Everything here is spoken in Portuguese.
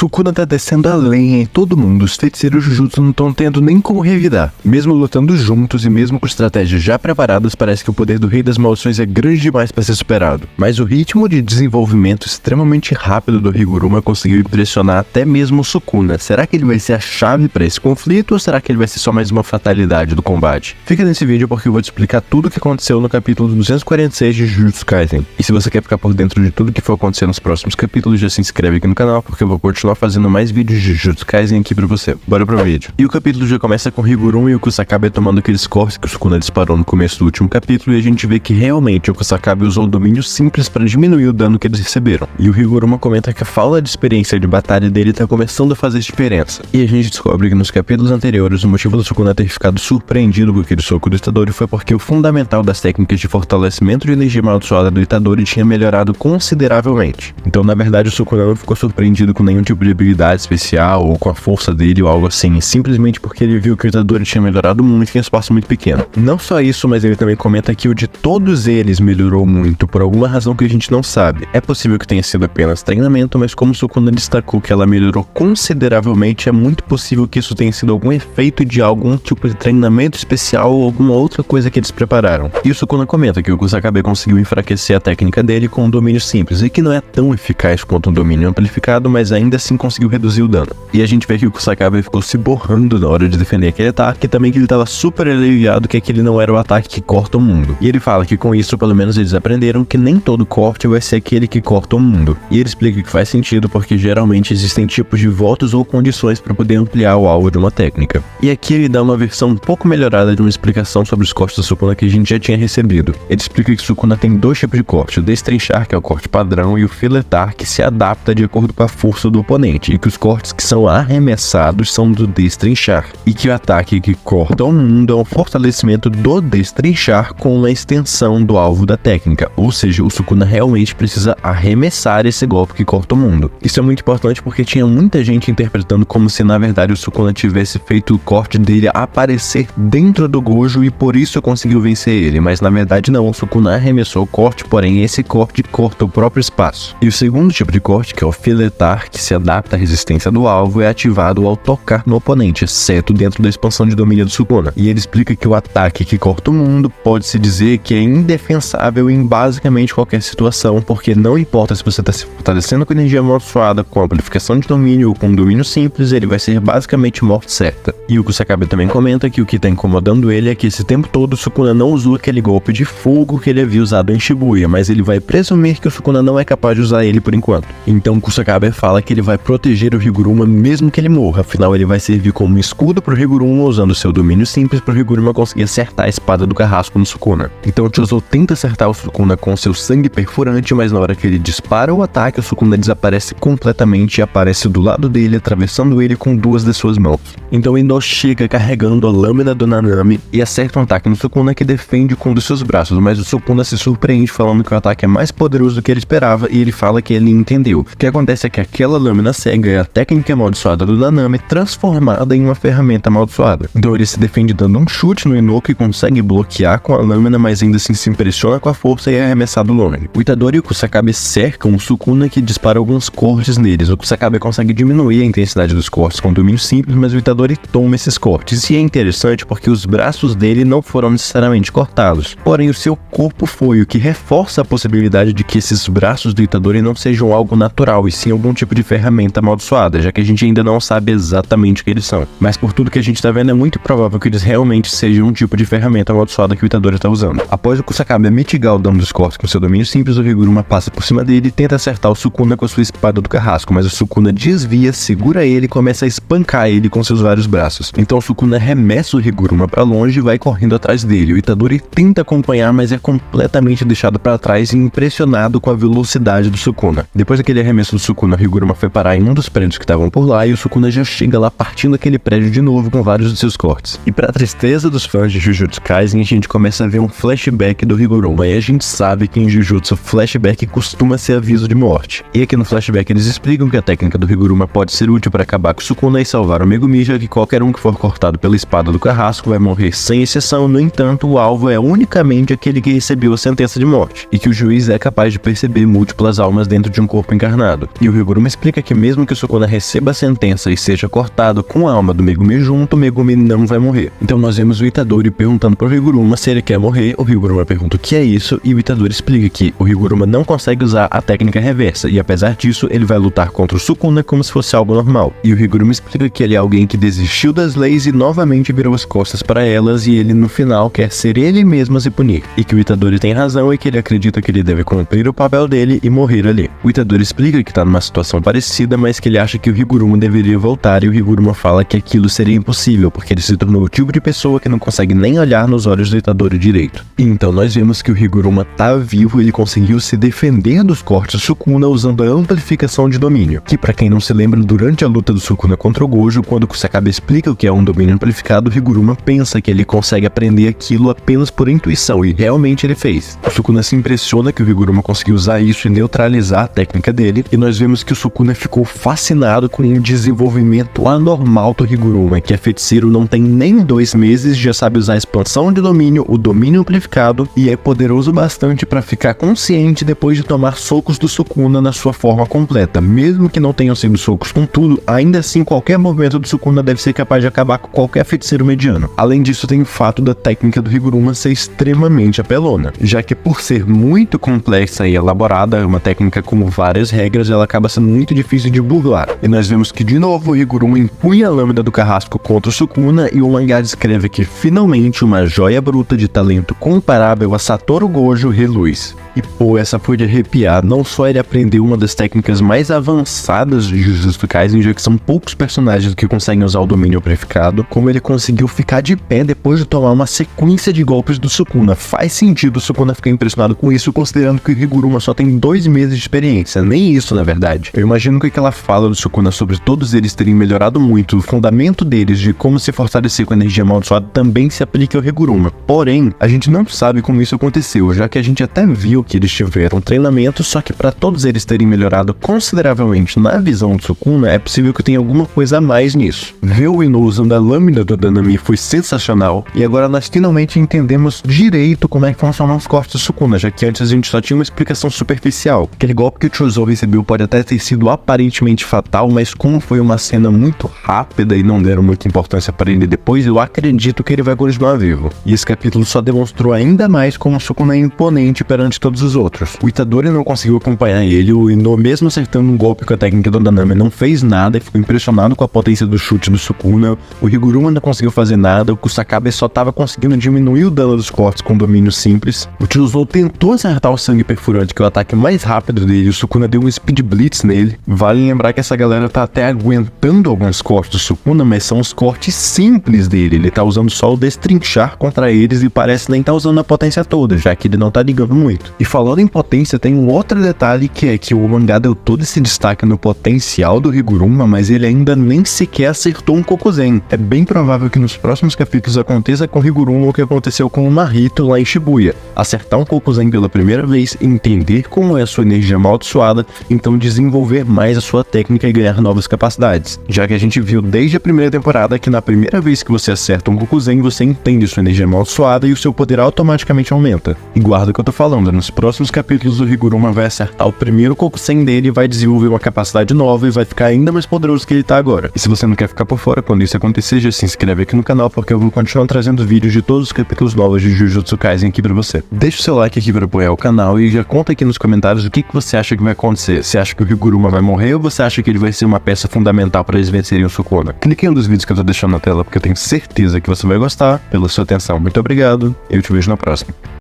Sukuna tá descendo a lenha em todo mundo, os feiticeiros Jujutsu não estão tendo nem como revidar. Mesmo lutando juntos e mesmo com estratégias já preparadas, parece que o poder do Rei das Maldições é grande demais para ser superado. Mas o ritmo de desenvolvimento extremamente rápido do Higuruma conseguiu impressionar até mesmo o Sukuna. Será que ele vai ser a chave para esse conflito ou será que ele vai ser só mais uma fatalidade do combate? Fica nesse vídeo porque eu vou te explicar tudo o que aconteceu no capítulo 246 de Jujutsu Kaisen. E se você quer ficar por dentro de tudo que for acontecer nos próximos capítulos, já se inscreve aqui no canal porque eu vou continuar fazendo mais vídeos de Jujutsu Kaisen aqui pra você. Bora pro vídeo. E o capítulo já começa com Higuruma e o Kusakabe tomando aqueles cortes que o Sukuna disparou no começo do último capítulo, e a gente vê que realmente o Kusakabe usou o domínio simples para diminuir o dano que eles receberam. E o Higuruma comenta que a falta de experiência de batalha dele tá começando a fazer diferença. E a gente descobre que nos capítulos anteriores o motivo do Sukuna ter ficado surpreendido com aquele soco do Itadori foi porque o fundamental das técnicas de fortalecimento de energia amaldiçoada do Itadori tinha melhorado consideravelmente. Então na verdade o Sukuna não ficou surpreendido com nenhum tipo de habilidade especial ou com a força dele ou algo assim, simplesmente porque ele viu que o Itadori tinha melhorado muito em um espaço muito pequeno. Não só isso, mas ele também comenta que o de todos eles melhorou muito, por alguma razão que a gente não sabe. É possível que tenha sido apenas treinamento, mas como Sukuna destacou que ela melhorou consideravelmente, é muito possível que isso tenha sido algum efeito de algum tipo de treinamento especial ou alguma outra coisa que eles prepararam. E o Sukuna comenta que o Kusakabe conseguiu enfraquecer a técnica dele com um domínio simples, e que não é tão eficaz quanto um domínio amplificado, mas ainda assim conseguiu reduzir o dano. E a gente vê que o Kusakabe ficou se borrando na hora de defender aquele ataque, e também que ele estava super aliviado que aquele não era o ataque que corta o mundo. E ele fala que com isso pelo menos eles aprenderam que nem todo corte vai ser aquele que corta o mundo. E ele explica que faz sentido porque geralmente existem tipos de votos ou condições para poder ampliar o alvo de uma técnica. E aqui ele dá uma versão um pouco melhorada de uma explicação sobre os cortes do Sukuna que a gente já tinha recebido. Ele explica que Sukuna tem dois tipos de corte: o destrinchar, que é o corte padrão, e o filetar, que se adapta de acordo com a força do oponente, e que os cortes que são arremessados são do destrinchar, e que o ataque que corta o mundo é um fortalecimento do destrinchar com uma extensão do alvo da técnica, ou seja, o Sukuna realmente precisa arremessar esse golpe que corta o mundo. Isso é muito importante porque tinha muita gente interpretando como se na verdade o Sukuna tivesse feito o corte dele aparecer dentro do Gojo e por isso conseguiu vencer ele, mas na verdade não, o Sukuna arremessou o corte, porém esse corte corta o próprio espaço. E o segundo tipo de corte, que é o filetar, que se adapta à resistência do alvo, é ativado ao tocar no oponente, exceto dentro da expansão de domínio do Sukuna. E ele explica que o ataque que corta o mundo pode-se dizer que é indefensável em basicamente qualquer situação, porque não importa se você está se fortalecendo com energia amaldiçoada, com amplificação de domínio ou com um domínio simples, ele vai ser basicamente morte certa. E o Kusakabe também comenta que o que está incomodando ele é que esse tempo todo o Sukuna não usou aquele golpe de fogo que ele havia usado em Shibuya, mas ele vai presumir que o Sukuna não é capaz de usar ele por enquanto. Então o Kusakabe fala que ele vai proteger o Higuruma mesmo que ele morra, afinal ele vai servir como um escudo pro Higuruma usando seu domínio simples pro Higuruma conseguir acertar a espada do carrasco no Sukuna. Então o Chozo tenta acertar o Sukuna com seu sangue perfurante, mas na hora que ele dispara o ataque, o Sukuna desaparece completamente e aparece do lado dele, atravessando ele com duas de suas mãos. Então Endo chega carregando a lâmina do Nanami e acerta um ataque no Sukuna que defende com um dos seus braços, mas o Sukuna se surpreende falando que o ataque é mais poderoso do que ele esperava e ele fala que ele entendeu. O que acontece é que aquela lâmina cega é a técnica amaldiçoada do Nanami transformada em uma ferramenta amaldiçoada. Então ele se defende dando um chute no Ino que consegue bloquear com a lâmina, mas ainda assim se impressiona com a força e é arremessado longe. O Itadori e o Kusakabe cercam o Sukuna que dispara alguns cortes neles. O Kusakabe consegue diminuir a intensidade dos cortes com um domínio simples, mas o Itadori toma esses cortes. E é interessante porque os braços dele não foram necessariamente cortados, porém o seu corpo foi, o que reforça a possibilidade de que esses braços do Itadori não sejam algo natural e sim algum tipo de ferramenta amaldiçoada, já que a gente ainda não sabe exatamente o que eles são. Mas por tudo que a gente tá vendo, é muito provável que eles realmente sejam um tipo de ferramenta amaldiçoada que o Itadori tá usando. Após o Kusakabe mitigar o dano dos cortes com seu domínio simples, o Higuruma passa por cima dele e tenta acertar o Sukuna com a sua espada do carrasco, mas o Sukuna desvia, segura ele e começa a espancar ele com seus vários braços. Então o Sukuna arremessa o Higuruma pra longe e vai correndo atrás dele. O Itadori tenta acompanhar, mas é completamente deixado pra trás e impressionado com a velocidade do Sukuna. Depois daquele arremesso do Sukuna, o Higuruma foi parar em um dos prédios que estavam por lá e o Sukuna já chega lá partindo aquele prédio de novo com vários dos seus cortes. E pra tristeza dos fãs de Jujutsu Kaisen, a gente começa a ver um flashback do Higuruma, e a gente sabe que em Jujutsu flashback costuma ser aviso de morte. E aqui no flashback eles explicam que a técnica do Higuruma pode ser útil para acabar com o Sukuna e salvar o Megumi, já que qualquer um que for cortado pela espada do carrasco vai morrer sem exceção. No entanto, o alvo é unicamente aquele que recebeu a sentença de morte, e que o juiz é capaz de perceber múltiplas almas dentro de um corpo encarnado. E o Higuruma explica que mesmo que o Sukuna receba a sentença e seja cortado com a alma do Megumi junto, o Megumi não vai morrer. Então nós vemos o Itadori perguntando pro Higuruma se ele quer morrer, o Higuruma pergunta o que é isso, e o Itadori explica que o Higuruma não consegue usar a técnica reversa, e apesar disso, ele vai lutar contra o Sukuna como se fosse algo normal. E o Higuruma explica que ele é alguém que desistiu das leis e novamente virou as costas para elas, e ele no final quer ser ele mesmo a se punir. E que o Itadori tem razão e que ele acredita que ele deve cumprir o papel dele e morrer ali. O Itadori explica que tá numa situação parecida, mas que ele acha que o Higuruma deveria voltar, e o Higuruma fala que aquilo seria impossível, porque ele se tornou o tipo de pessoa que não consegue nem olhar nos olhos do Itadori direito. Então nós vemos que o Higuruma tá vivo e ele conseguiu se defender dos cortes Sukuna usando a amplificação de domínio, que pra quem não se lembra, durante a luta do Sukuna contra o Gojo, quando o Kusakabe explica o que é um domínio amplificado, o Higuruma pensa que ele consegue aprender aquilo apenas por intuição, e realmente ele fez. O Sukuna se impressiona que o Higuruma conseguiu usar isso e neutralizar a técnica dele, e nós vemos que o Sukuna ficou fascinado com o desenvolvimento anormal do Higuruma, que é feiticeiro não tem nem 2 meses, já sabe usar a expansão de domínio, o domínio amplificado, e é poderoso bastante para ficar consciente depois de tomar socos do Sukuna na sua forma completa. Mesmo que não tenham sido socos com tudo, ainda assim qualquer movimento do Sukuna deve ser capaz de acabar com qualquer feiticeiro mediano. Além disso, tem o fato da técnica do Higuruma ser extremamente apelona, já que por ser muito complexa e elaborada, uma técnica com várias regras, ela acaba sendo muito difícil de burlar. E nós vemos que de novo o Higuruma empunha a lâmina do carrasco contra o Sukuna, e o mangá descreve que finalmente uma joia bruta de talento comparável a Satoru Gojo reluz. E pô, essa foi de arrepiar. Não só ele aprendeu uma das técnicas mais avançadas de Jujutsu Kaisen, já que são poucos personagens que conseguem usar o domínio amplificado, como ele conseguiu ficar de pé depois de tomar uma sequência de golpes do Sukuna. Faz sentido o Sukuna ficar impressionado com isso, considerando que o Higuruma só tem 2 meses de experiência. Nem isso, na verdade. Eu imagino que aquela fala do Sukuna sobre todos eles terem melhorado muito, o fundamento deles de como se fortalecer com a energia amaldiçoada também se aplica ao Higuruma. Porém, a gente não sabe como isso aconteceu, já que a gente até viu que eles tiveram treinamento, só que para todos eles terem melhorado consideravelmente na visão do Sukuna, é possível que tenha alguma coisa a mais nisso. Ver o Ino usando a lâmina do Danami foi sensacional, e agora nós finalmente entendemos direito como é que funcionam os cortes do Sukuna, já que antes a gente só tinha uma explicação superficial. Aquele golpe que o Chouzou recebeu pode até ter sido aparentemente fatal, mas como foi uma cena muito rápida e não deram muita importância para ele depois, eu acredito que ele vai continuar vivo. E esse capítulo só demonstrou ainda mais como o Sukuna é imponente perante todos os outros. O Itadori não conseguiu acompanhar ele, o Ino, mesmo acertando um golpe com a técnica do Danami, não fez nada e ficou impressionado com a potência do chute do Sukuna. O Higuruma não conseguiu fazer nada, o Kusakabe só estava conseguindo diminuir o dano dos cortes com domínio simples. O Chouzou tentou acertar o sangue perfurante, que é o ataque mais rápido dele, o Sukuna deu um speed blitz nele. Vale lembrar que essa galera tá até aguentando alguns cortes do Sukuna, mas são os cortes simples dele, ele tá usando só o destrinchar contra eles e parece nem tá usando a potência toda, já que ele não tá ligando muito. E falando em potência, tem um outro detalhe que é que o mangá deu todo esse destaque no potencial do Higuruma, mas ele ainda nem sequer acertou um Kokuzen. É bem provável que nos próximos capítulos aconteça com o Higuruma o que aconteceu com o Mahito lá em Shibuya. Acertar um Kokuzen pela primeira vez, entender como é a sua energia amaldiçoada, então desenvolver mais a sua técnica e ganhar novas capacidades. Já que a gente viu desde a primeira temporada que na primeira vez que você acerta um Kokuzen, você entende sua energia amaldiçoada e o seu poder automaticamente aumenta. E guarda o que eu tô falando, nos próximos capítulos o Higuruma vai acertar o primeiro Kokusen dele e vai desenvolver uma capacidade nova e vai ficar ainda mais poderoso que ele tá agora. E se você não quer ficar por fora quando isso acontecer, já se inscreve aqui no canal, porque eu vou continuar trazendo vídeos de todos os capítulos novos de Jujutsu Kaisen aqui pra você. Deixa o seu like aqui pra apoiar o canal e já conta aqui nos comentários o que você acha que vai acontecer. Você acha que o Higuruma vai morrer ou você acha que ele vai ser uma peça fundamental para eles vencerem o Sukuna? Clique em um dos vídeos que eu tô deixando na tela, porque eu tenho certeza que você vai gostar. Pela sua atenção, muito obrigado e eu te vejo na próxima.